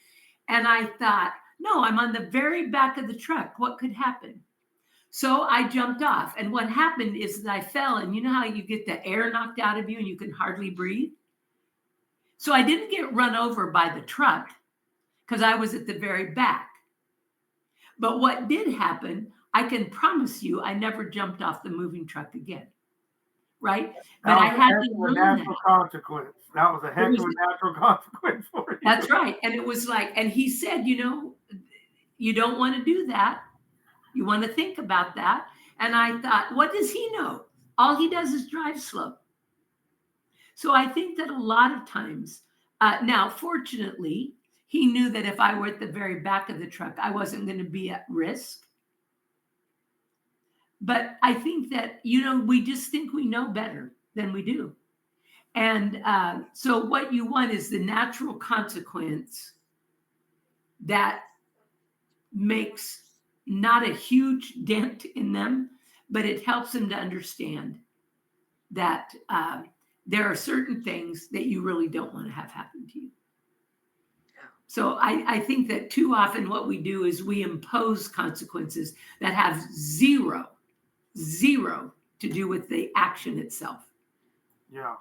S1: And I thought, no, I'm on the very back of the truck. What could happen? So I jumped off. And what happened is that I fell. And you know how you get the air knocked out of you and you can hardly breathe? So I didn't get run over by the truck because I was at the very back. But what did happen, I can promise you, I never jumped off the moving truck again. Right? But I had to learn
S2: natural consequence. That was a heck of a natural consequence for you.
S1: That's right. And it was like, and he said, you don't want to do that. You want to think about that. And I thought, what does he know? All he does is drive slow. So I think that a lot of times, now, fortunately, he knew that if I were at the very back of the truck, I wasn't going to be at risk. But I think that, we just think we know better than we do. And so what you want is the natural consequence that makes not a huge dent in them, but it helps them to understand that there are certain things that you really don't want to have happen to you. So I think that too often what we do is we impose consequences that have zero to do with the action itself.
S2: Yeah.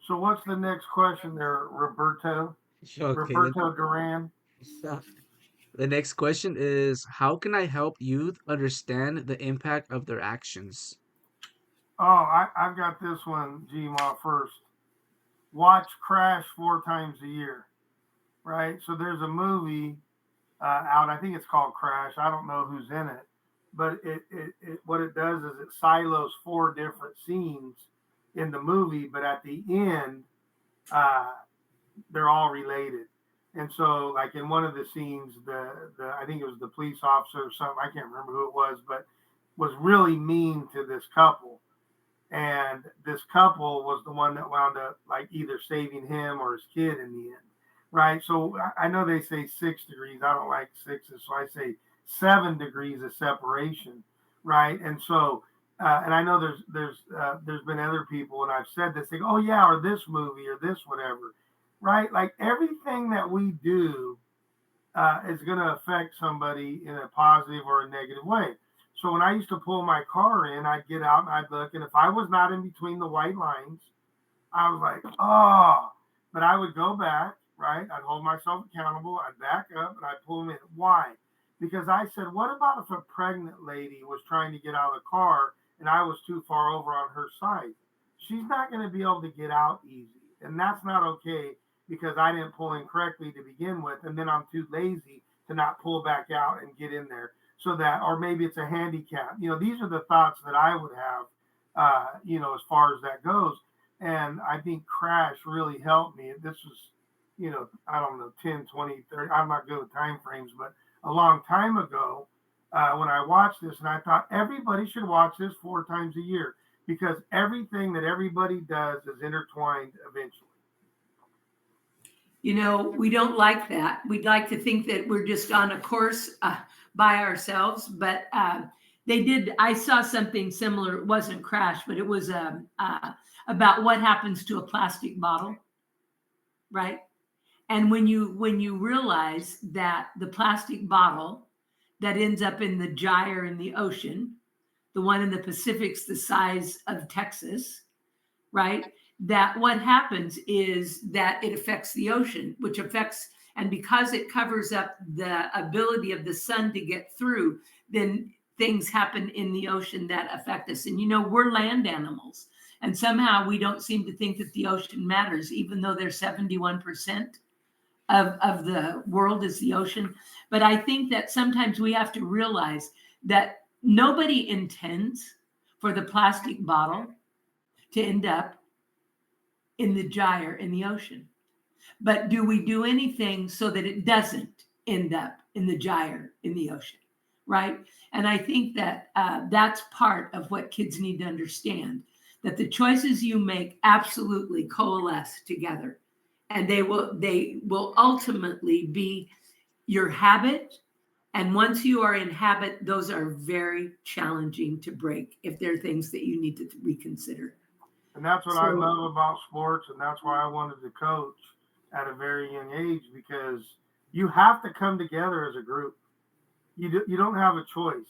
S2: So what's the next question there, Roberto?
S3: Okay.
S2: Roberto Duran.
S3: The next question is, how can I help youth understand the impact of their actions?
S2: Oh, I've got this one, Gma, first. Watch Crash 4 times a year, right? So there's a movie out, I think it's called Crash. I don't know who's in it, but it what it does is it silos 4 different scenes in the movie, but at the end, they're all related. And so, like in one of the scenes, the I think it was the police officer or something, I can't remember who it was, but was really mean to this couple. And this couple was the one that wound up like either saving him or his kid in the end, right? So I know they say 6 degrees. I don't like sixes, so I say 7 degrees of separation, right? And so, and I know there's been other people, and I've said this, they go, oh yeah, or this movie or this whatever, right? Like everything that we do is going to affect somebody in a positive or a negative way. So when I used to pull my car in, I'd get out and I'd look, and if I was not in between the white lines, I was like, oh, but I would go back, right? I'd hold myself accountable. I'd back up and I'd pull them in. Why? Because I said, what about if a pregnant lady was trying to get out of the car and I was too far over on her side? She's not going to be able to get out easy. And that's not okay. because I didn't pull in correctly to begin with, and then I'm too lazy to not pull back out and get in there. So that, or maybe it's a handicap. These are the thoughts that I would have, as far as that goes. And I think Crash really helped me. This was, I don't know, 10, 20, 30, I'm not good with time frames, but a long time ago, when I watched this, and I thought everybody should watch this 4 times a year, because everything that everybody does is intertwined eventually.
S1: We don't like that. We'd like to think that we're just on a course by ourselves, but I saw something similar. It wasn't Crash, but it was about what happens to a plastic bottle, right? And when you realize that the plastic bottle that ends up in the gyre in the ocean, the one in the Pacific's the size of Texas, right? That what happens is that it affects the ocean, which affects, and because it covers up the ability of the sun to get through, then things happen in the ocean that affect us. And we're land animals, and somehow we don't seem to think that the ocean matters, even though there's 71% of the world is the ocean. But I think that sometimes we have to realize that nobody intends for the plastic bottle to end up in the gyre in the ocean. But do we do anything so that it doesn't end up in the gyre in the ocean, right? And I think that that's part of what kids need to understand, that the choices you make absolutely coalesce together, and they will ultimately be your habit. And once you are in habit, those are very challenging to break if there are things that you need to reconsider.
S2: And that's what I love about sports, and that's why I wanted to coach at a very young age, because you have to come together as a group. You don't have a choice.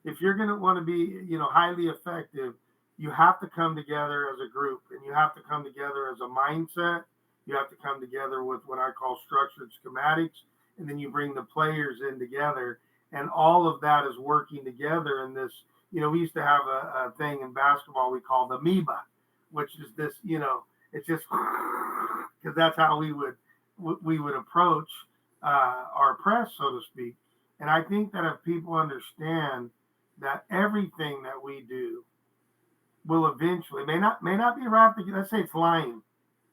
S2: If you're going to want to be, highly effective, you have to come together as a group, and you have to come together as a mindset. You have to come together with what I call structured schematics, and then you bring the players in together, and all of that is working together in this. We used to have a thing in basketball we called the amoeba, which is this, it's just because that's how we would approach our press, so to speak. And I think that if people understand that everything that we do will eventually may not be wrapped. Let's say it's lying.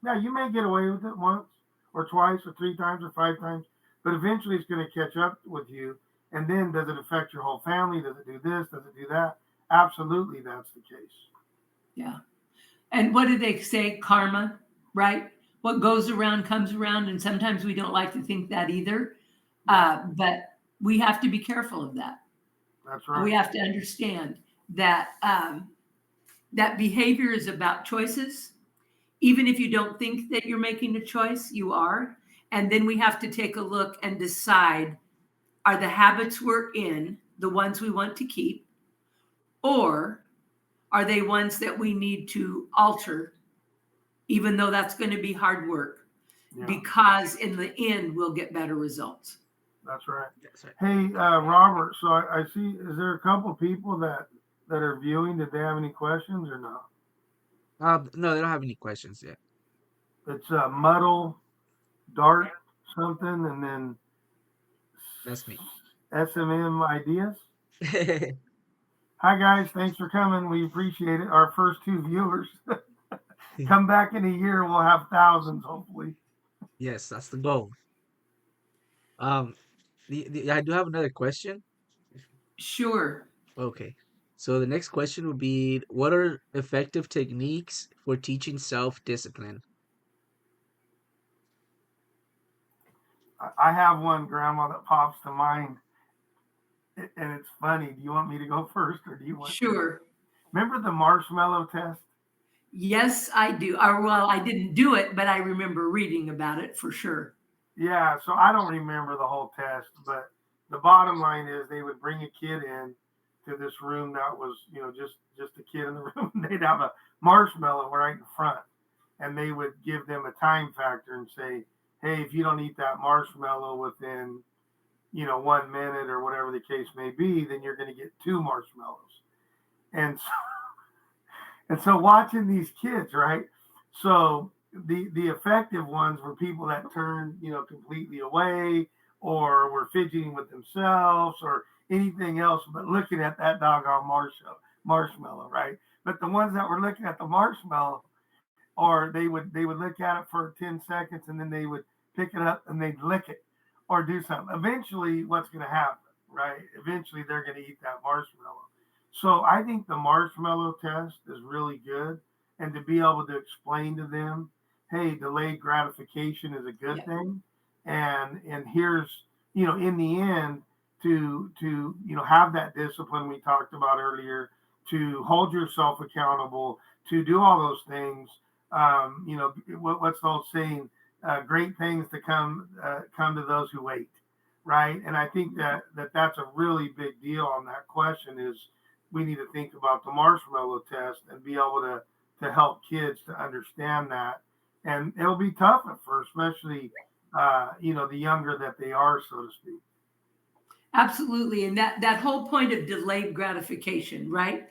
S2: Now you may get away with it once or twice or 3 times or 5 times, but eventually it's going to catch up with you. And then does it affect your whole family? Does it do this? Does it do that? Absolutely, that's the case.
S1: Yeah. And what do they say? Karma, right? What goes around comes around. And sometimes we don't like to think that either. But we have to be careful of that.
S2: That's right.
S1: We have to understand that that behavior is about choices. Even if you don't think that you're making a choice, you are. And then we have to take a look and decide, are the habits we're in the ones we want to keep? Or are they ones that we need to alter, even though that's going to be hard work? Yeah. Because in the end, we'll get better results.
S2: That's right. Hey, Robert, so I see, is there a couple people that are viewing? Did they have any questions or no?
S3: No, they don't have any questions yet.
S2: It's Muddle, Dart, something, and then
S3: that's me.
S2: SMM Ideas. Hi, guys. Thanks for coming. We appreciate it. Our first 2 viewers. Come back in a year. We'll have thousands, hopefully.
S3: Yes, that's the goal. I do have another question.
S1: Sure.
S3: Okay. So the next question would be, what are effective techniques for teaching self-discipline?
S2: I have one, Grandma, that pops to mind. And it's funny. Do you want me to go first, or do you want
S1: Sure.
S2: to? Remember the marshmallow test?
S1: Yes, I do. Well, I didn't do it, but I remember reading about it for sure.
S2: Yeah, so I don't remember the whole test, but the bottom line is they would bring a kid in to this room that was, just a kid in the room. They'd have a marshmallow right in front, and they would give them a time factor and say, hey, if you don't eat that marshmallow within 1 minute or whatever the case may be, then you're going to get 2 marshmallows. And so watching these kids, right? So the effective ones were people that turned, completely away or were fidgeting with themselves or anything else but looking at that doggone marshmallow, right? But the ones that were looking at the marshmallow, or they would look at it for 10 seconds and then they would pick it up and they'd lick it or do something. Eventually, what's going to happen, right? Eventually, they're going to eat that marshmallow. So I think the marshmallow test is really good, and to be able to explain to them, hey, delayed gratification is a good thing, and here's, in the end, to have that discipline we talked about earlier, to hold yourself accountable, to do all those things. What's the old saying? Great things to come to those who wait, right? And I think that's a really big deal on that question. Is we need to think about the marshmallow test and be able to help kids to understand that. And it'll be tough at first, especially the younger that they are, so to speak.
S1: Absolutely. And that whole point of delayed gratification, right?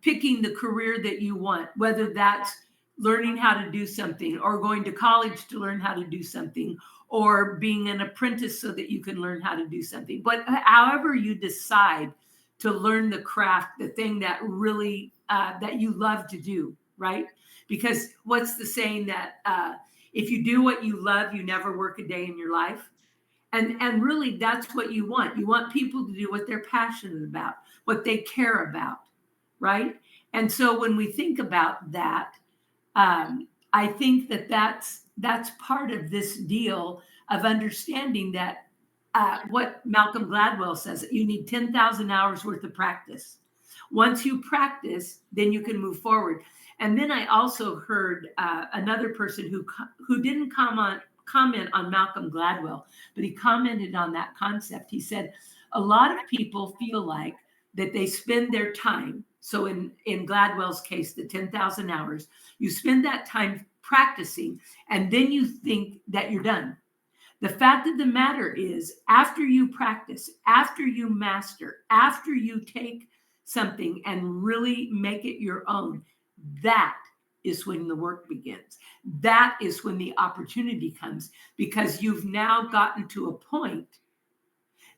S1: Picking the career that you want, whether that's learning how to do something or going to college to learn how to do something or being an apprentice so that you can learn how to do something. But however you decide to learn the craft, the thing that really, that you love to do, right? Because what's the saying that if you do what you love, you never work a day in your life? And really, that's what you want. You want people to do what they're passionate about, what they care about, right? And so when we think about that, I think that's part of this deal of understanding that what Malcolm Gladwell says, that you need 10,000 hours worth of practice. Once you practice, then you can move forward. And then I also heard another person who didn't comment on Malcolm Gladwell, but he commented on that concept. He said, a lot of people feel like that they spend their time. So in Gladwell's case, the 10,000 hours, you spend that time practicing, and then you think that you're done. The fact of the matter is, after you practice, after you master, after you take something and really make it your own, that is when the work begins. That is when the opportunity comes, because you've now gotten to a point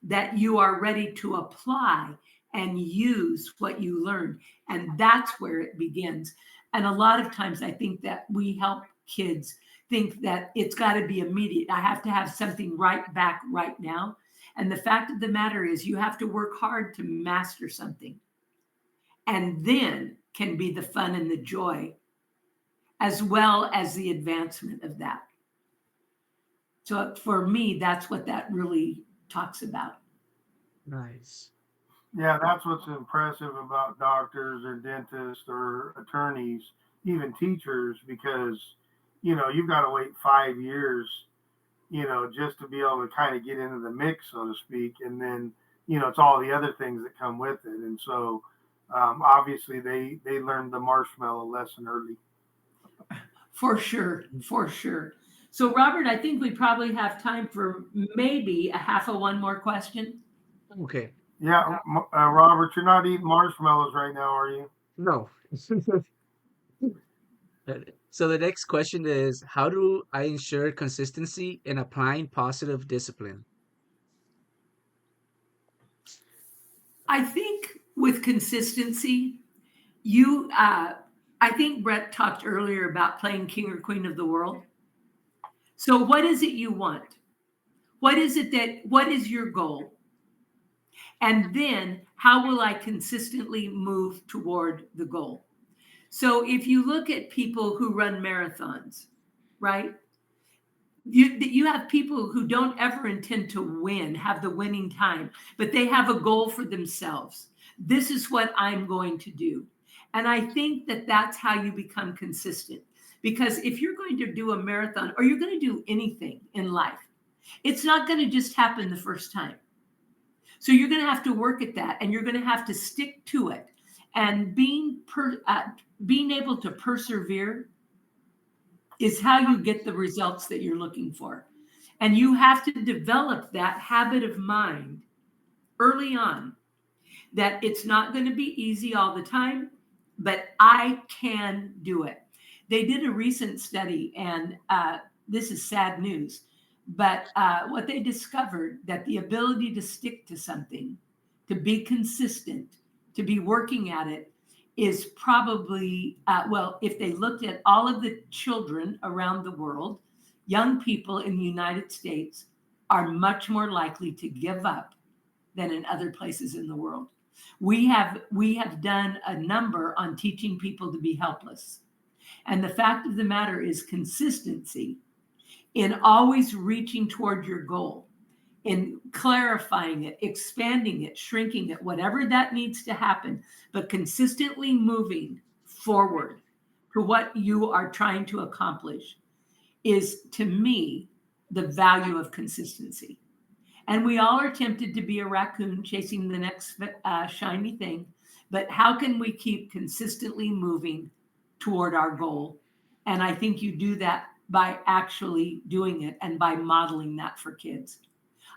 S1: that you are ready to apply and use what you learned. And that's where it begins. And a lot of times I think that we help kids think that it's got to be immediate. I have to have something right back right now. And the fact of the matter is, you have to work hard to master something. And then can be the fun and the joy, as well as the advancement of that. So for me, that's what that really talks about.
S3: Nice.
S2: Yeah, that's what's impressive about doctors or dentists or attorneys, even teachers, because, you've got to wait 5 years, just to be able to kind of get into the mix, so to speak. And then, it's all the other things that come with it. And so obviously they learned the marshmallow lesson early.
S1: For sure. For sure. So Robert, I think we probably have time for maybe a half of one more question.
S3: Okay.
S2: Yeah, Robert, you're not eating marshmallows right now, are you?
S3: No. So the next question is, how do I ensure consistency in applying positive discipline?
S1: I think with consistency, I think Brett talked earlier about playing king or queen of the world. So what is it you want? What is your goal? And then how will I consistently move toward the goal? So if you look at people who run marathons, right? You have people who don't ever intend to win, have the winning time, but they have a goal for themselves. This is what I'm going to do. And I think that that's how you become consistent. Because if you're going to do a marathon or you're going to do anything in life, it's not going to just happen the first time. So you're going to have to work at that, and you're going to have to stick to it. And being able to persevere is how you get the results that you're looking for. And you have to develop that habit of mind early on, that it's not going to be easy all the time, but I can do it. they did a recent study, and this is sad news, but what they discovered, that the ability to stick to something, to be consistent, to be working at it, is probably, well, if they looked at all of the children around the world, young people in the United States are much more likely to give up than in other places in the world. We have done a number on teaching people to be helpless. And the fact of the matter is consistency in always reaching toward your goal, in clarifying it, expanding it, shrinking it, whatever that needs to happen, but consistently moving forward to what you are trying to accomplish is, to me, the value of consistency. And we all are tempted to be a raccoon chasing the next shiny thing. But how can we keep consistently moving toward our goal? And I think you do that by actually doing it and by modeling that for kids.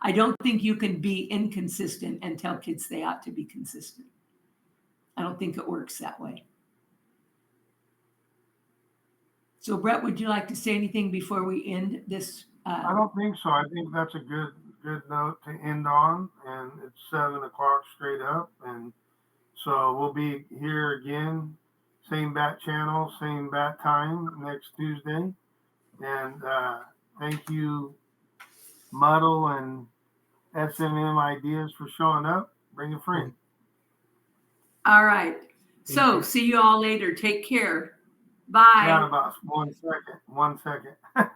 S1: I don't think you can be inconsistent and tell kids they ought to be consistent. I don't think it works that way. So, Brett, would you like to say anything before we end this?
S2: I don't think so. I think that's a good note to end on, and it's 7:00 straight up, and so we'll be here again, same bat channel, same bat time next Tuesday. And thank you, Muddle and SMM Ideas, for showing up. Bring a friend.
S1: All right. So see you all later. Take care. Bye.
S2: Yeah, about 1 second. 1 second.